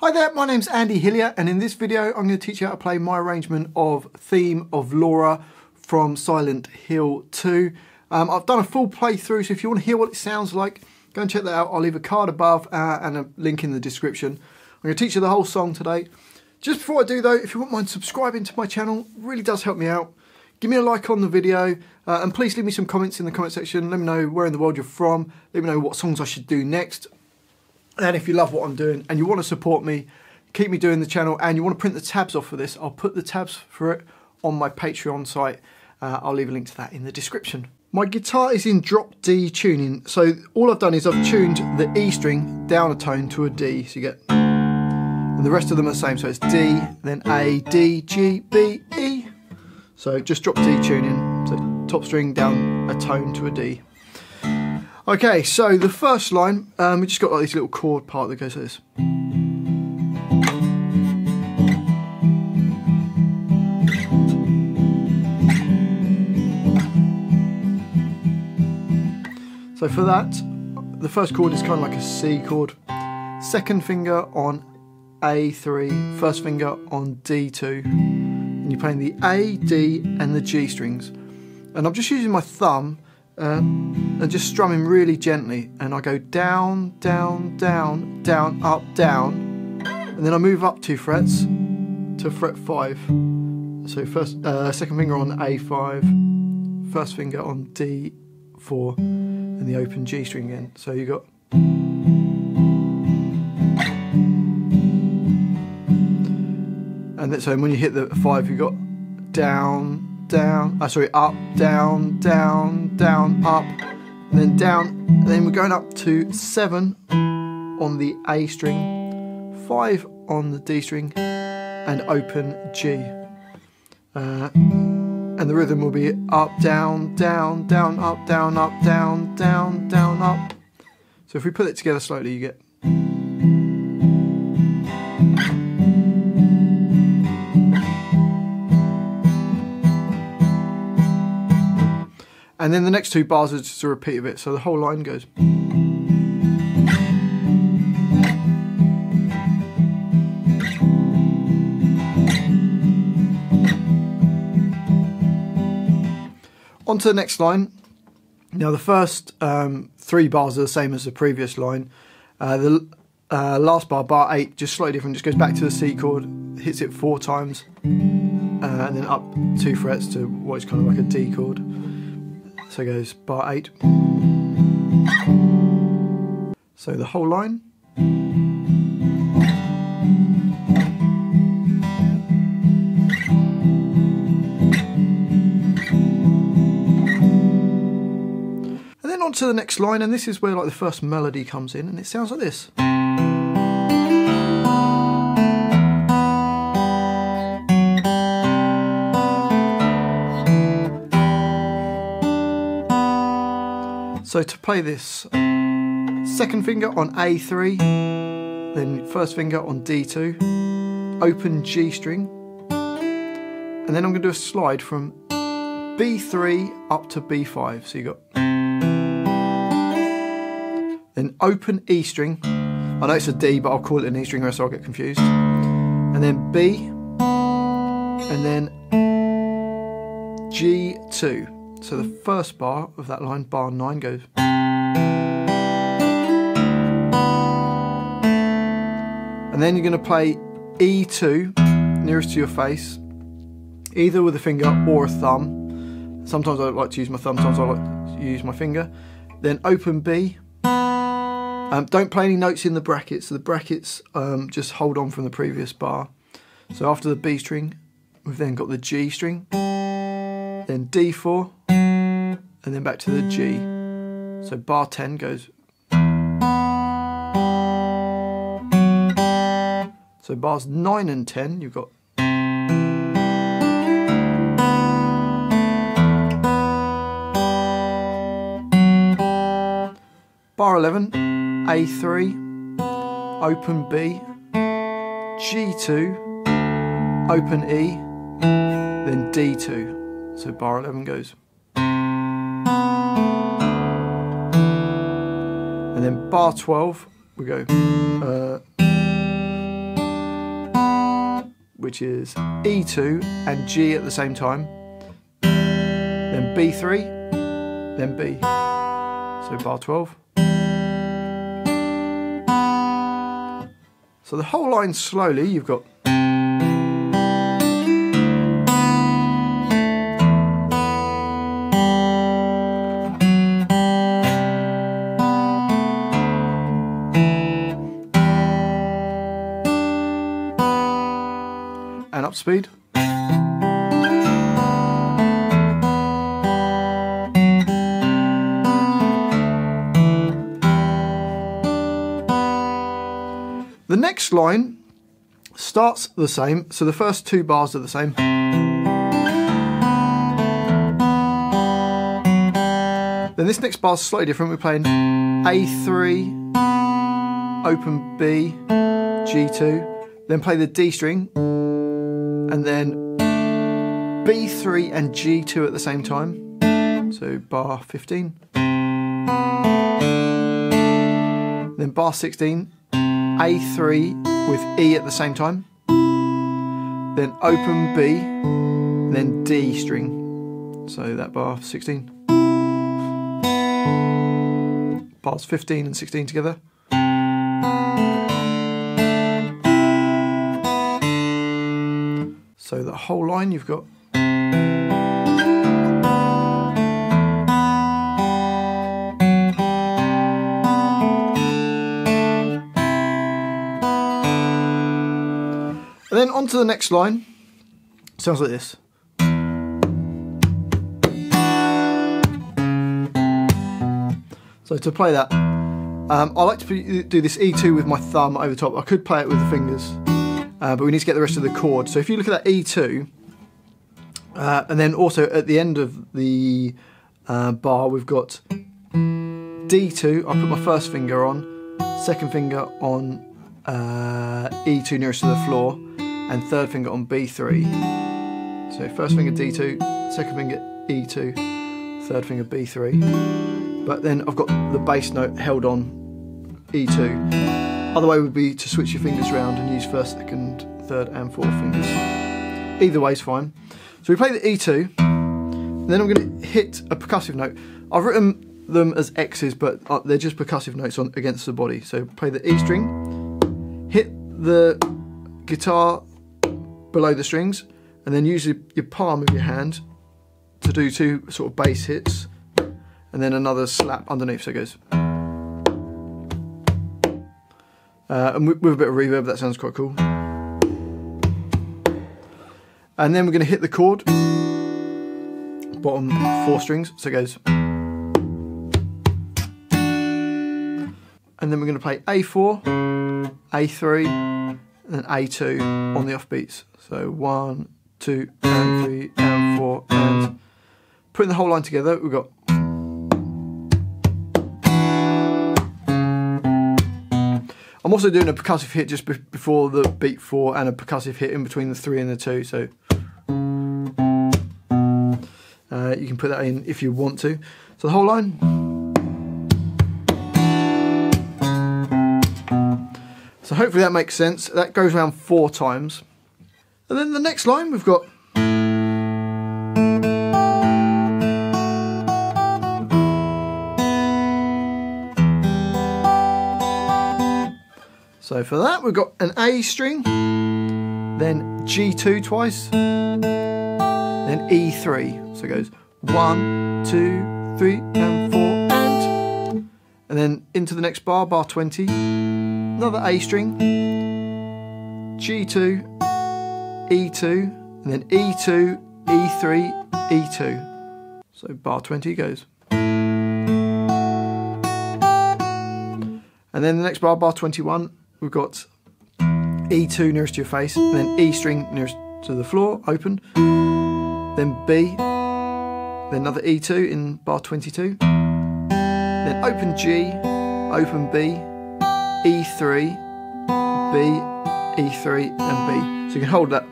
Hi there, my name's Andy Hillier, and in this video I'm going to teach you how to play my arrangement of Theme of Laura from Silent Hill 2. I've done a full playthrough, so if you want to hear what it sounds like, go and check that out. I'll leave a card above and a link in the description. I'm going to teach you the whole song today. Just before I do though, if you wouldn't mind subscribing to my channel, it really does help me out. Give me a like on the video, and please leave me some comments in the comment section. Let me know where in the world you're from. Let me know what songs I should do next. And if you love what I'm doing and you want to support me, keep me doing the channel, and you want to print the tabs off for this, I'll put the tabs for it on my Patreon site. I'll leave a link to that in the description. My guitar is in drop D tuning, so all I've done is I've tuned the E string down a tone to a D, so you get, and the rest of them are the same, so it's D, then A, D, G, B, E. So just drop D tuning, so top string down a tone to a D. Okay, so the first line, we just got like this little chord part that goes like this. So for that, the first chord is kind of like a C chord. Second finger on A3, first finger on D2. And you're playing the A, D and the G strings. And I'm just using my thumb and just strumming really gently, and I go down, down, down, down, up, down, and then I move up 2 frets to fret 5. So first, second finger on A5, first finger on D4, and the open G string again. So you got, and then, so when you hit the 5, you got down, down, up, down, down, down, up, and then down, and then we're going up to 7 on the A string, 5 on the D string, and open G. And the rhythm will be up, down, down, down, up, down, down, down, up. So if we put it together slowly, you get. And then the next 2 bars are just a repeat of it, so the whole line goes. On to the next line. Now the first 3 bars are the same as the previous line. The last bar, bar 8, just slightly different, just goes back to the C chord, hits it 4 times, and then up 2 frets to what is kind of like a D chord. So it goes bar 8. So the whole line. And then on to the next line, and this is where like the first melody comes in, and it sounds like this. So to play this, second finger on A3, then first finger on D2, open G string, and then I'm going to do a slide from B3 up to B5. So you got, then open E string. I know it's a D, but I'll call it an E string or else I'll get confused. And then B, and then G2. So the first bar of that line, bar 9, goes. And then you're going to play E2, nearest to your face, either with a finger or a thumb. Sometimes I like to use my thumb, sometimes I like to use my finger. Then open B. Don't play any notes in the brackets. The brackets just hold on from the previous bar. So after the B string, we've then got the G string, then D4, and then back to the G. So bar 10 goes. So bars 9 and 10, you've got. Bar 11, A3, open B, G2, open E, then D2. So bar 11 goes. And then bar 12, we go which is E2 and G at the same time, then B3, then B. So bar 12. So the whole line slowly, you've got and up speed. The next line starts the same, so the first two bars are the same. Then this next bar is slightly different. We're playing A3, open B, G2, then play the D string, and then B3 and G2 at the same time. So bar 15. Then bar 16. A3 with E at the same time, then open B, then D string, so that bar 16, bars 15 and 16 together. So the whole line you've got. And then on to the next line, sounds like this. So to play that, I like to do this E2 with my thumb over top. I could play it with the fingers, but we need to get the rest of the chord. So if you look at that E2, and then also at the end of the bar, we've got D2, I put my first finger on, second finger on E2 nearest to the floor, and third finger on B3. So first finger D2, second finger E2, third finger B3. But then I've got the bass note held on E2. Other way would be to switch your fingers around and use first, second, third and fourth fingers. Either way is fine. So we play the E2, and then I'm going to hit a percussive note. I've written them as X's, but they're just percussive notes on against the body. So play the E string, hit the guitar below the strings, and then use your palm of your hand to do two sort of bass hits, and then another slap underneath, so it goes. And with a bit of reverb, that sounds quite cool. And then we're going to hit the chord, bottom four strings, so it goes. And then we're going to play A4, A3, and A2 on the offbeats. So 1, 2, and 3, and 4, and putting the whole line together, we've got. I'm also doing a percussive hit just before the beat 4 and a percussive hit in between the 3 and the 2, so you can put that in if you want to. So the whole line. So hopefully that makes sense. That goes around 4 times. And then the next line we've got. So for that we've got an A string, then G2 twice, then E3. So it goes 1, 2, 3, and 4, and then into the next bar, bar 20, another A string, G2, E2, and then E2, E3, E2. So bar 20 goes. And then the next bar, bar 21, we've got E2 nearest to your face, and then E string nearest to the floor, open, then B, then another E2 in bar 22, then open G, open B, E3, B, E3 and B. So you can hold that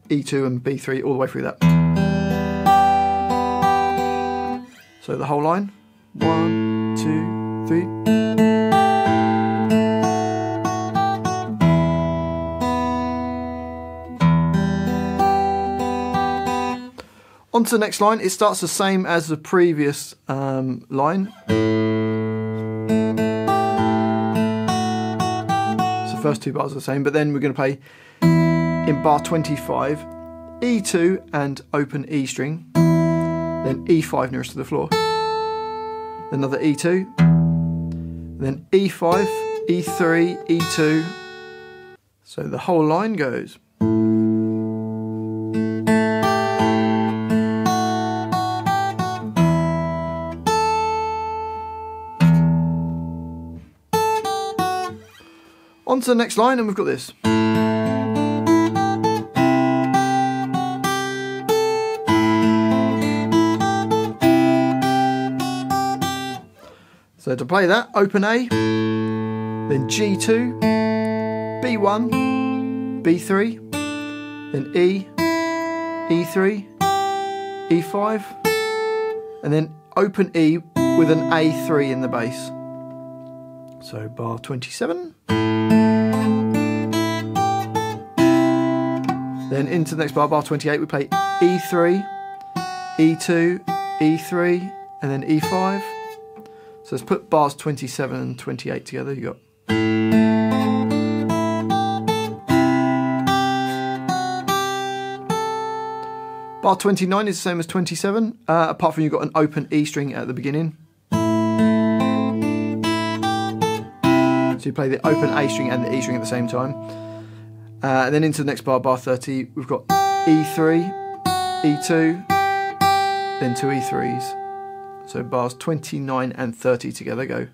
E2 and B3 all the way through that. So the whole line, 1, 2, 3. On to the next line. It starts the same as the previous line. So the first two bars are the same, but then we're going to play in bar 25, E2 and open E string, then E5 nearest to the floor, another E2, then E5, E3, E2, so the whole line goes. On to the next line, and we've got this. So to play that, open A, then G2, B1, B3, then E, E3, E5, and then open E with an A3 in the bass. So bar 27. Then into the next bar, bar 28, we play E3, E2, E3, and then E5. So let's put bars 27 and 28 together. You got. Bar 29 is the same as 27, apart from you've got an open E string at the beginning. So you play the open A string and the E string at the same time. And then into the next bar, bar 30, we've got E3, E2, then two E3s. So bars 29 and 30 together go.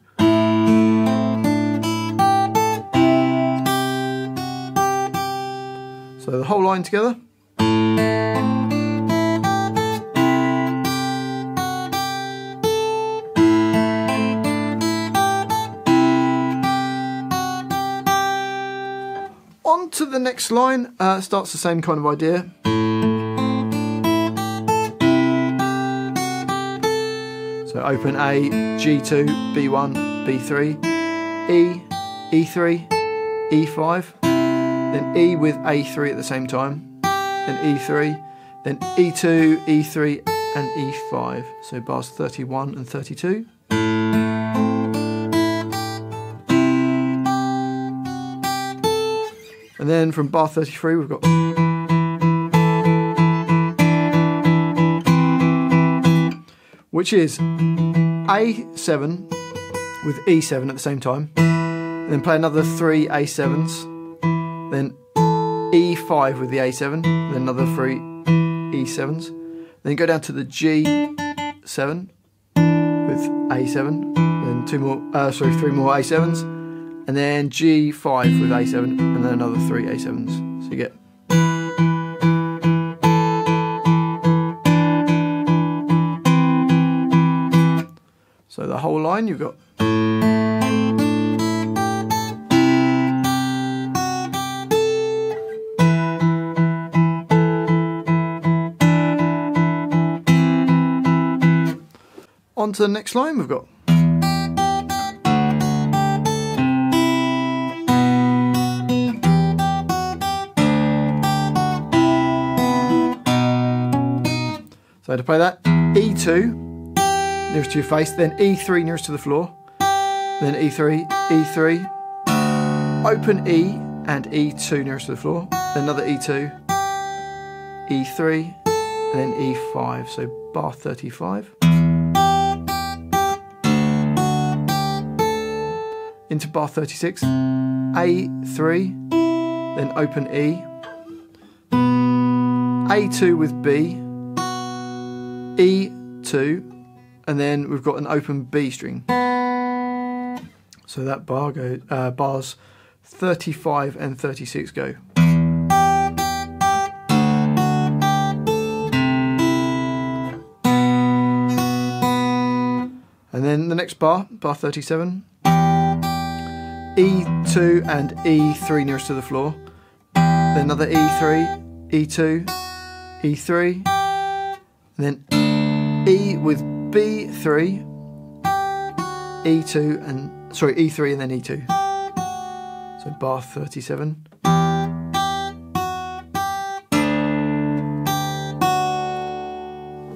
So the whole line together. On to the next line, starts the same kind of idea. So open A, G2, B1, B3, E, E3, E5, then E with A3 at the same time, then E3, then E2, E3 and E5. So bars 31 and 32. And then from bar 33 we've got which is A7 with E7 at the same time, and then play another three A7s, then E5 with the A7, then another three E7s, then go down to the G7 with A7, then three more A7s, and then G5 with A7, and then another three A7s. So you get. So the whole line you've got. On to the next line we've got. So to play that, E2 nearest to your face, then E3 nearest to the floor, then E3, E3, open E and E2 nearest to the floor, then another E2, E3, and then E5, so bar 35. Into bar 36, A3, then open E, A2 with B, E2, and then we've got an open B string. So that bar goes, bars 35 and 36 go. And then the next bar, bar 37, E2 and E3 nearest to the floor, then another E3, E2, E3, and then E with B3, E2 and E3 and then E2. So bar 37. And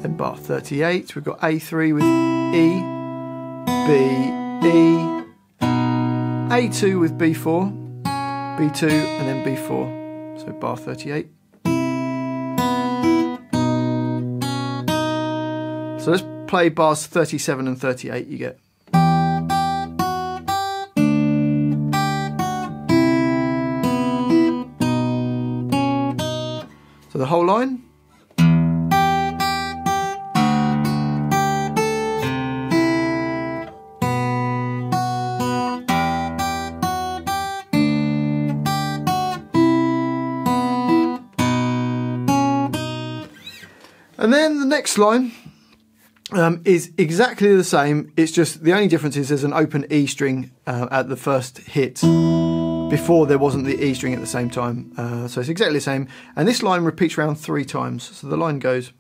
Then bar 38, we've got A3 with E, B, E, A2 with B4, B2 and then B4, so bar 38. So let's play bars 37 and 38 you get. So the whole line. And then the next line is exactly the same. It's just the only difference is there's an open E string at the first hit. Before there wasn't the E string at the same time. So it's exactly the same. And this line repeats around 3 times. So the line goes.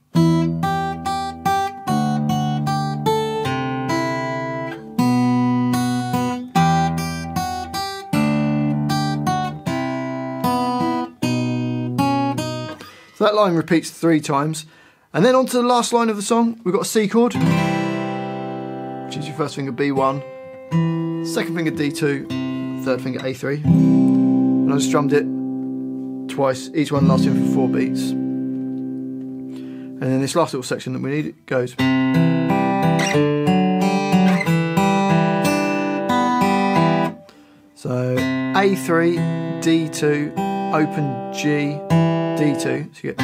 So that line repeats 3 times. And then on to the last line of the song, we've got a C chord, which is your first finger B1, second finger D2, third finger A3. And I just strummed it twice, each one lasting for 4 beats. And then this last little section that we need, it goes. So A3, D2, open G, D2, so you get.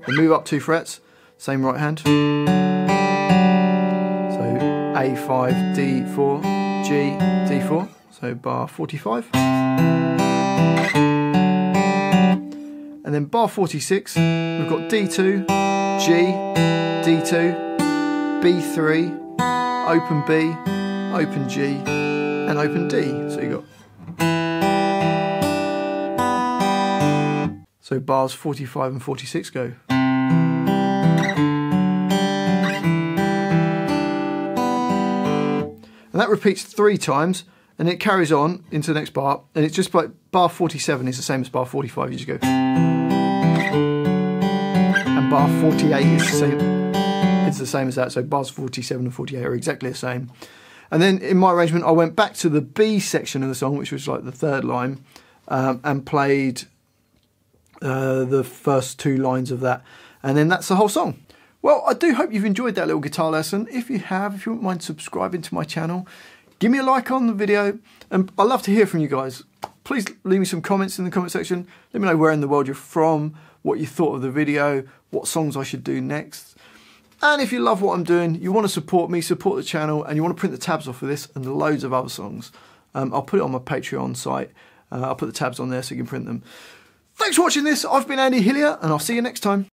And move up 2 frets, same right hand. So A5, D4, G, D4, so bar 45. And then bar 46, we've got D2, G, D2, B3, open B, open G, and open D. So you got. So bars 45 and 46 go. And that repeats 3 times, and it carries on into the next bar, and it's just like bar 47 is the same as bar 45, you just go. And bar 48 is the same, it's the same as that, so bars 47 and 48 are exactly the same. And then in my arrangement, I went back to the B section of the song, which was like the 3rd line, and played the first 2 lines of that, and then that's the whole song. Well, I do hope you've enjoyed that little guitar lesson. If you have, if you wouldn't mind subscribing to my channel, give me a like on the video, and I'd love to hear from you guys. Please leave me some comments in the comment section. Let me know where in the world you're from, what you thought of the video, what songs I should do next. And if you love what I'm doing, you want to support me, support the channel, and you want to print the tabs off of this and loads of other songs, I'll put it on my Patreon site. I'll put the tabs on there so you can print them. Thanks for watching this. I've been Andy Hillier, and I'll see you next time.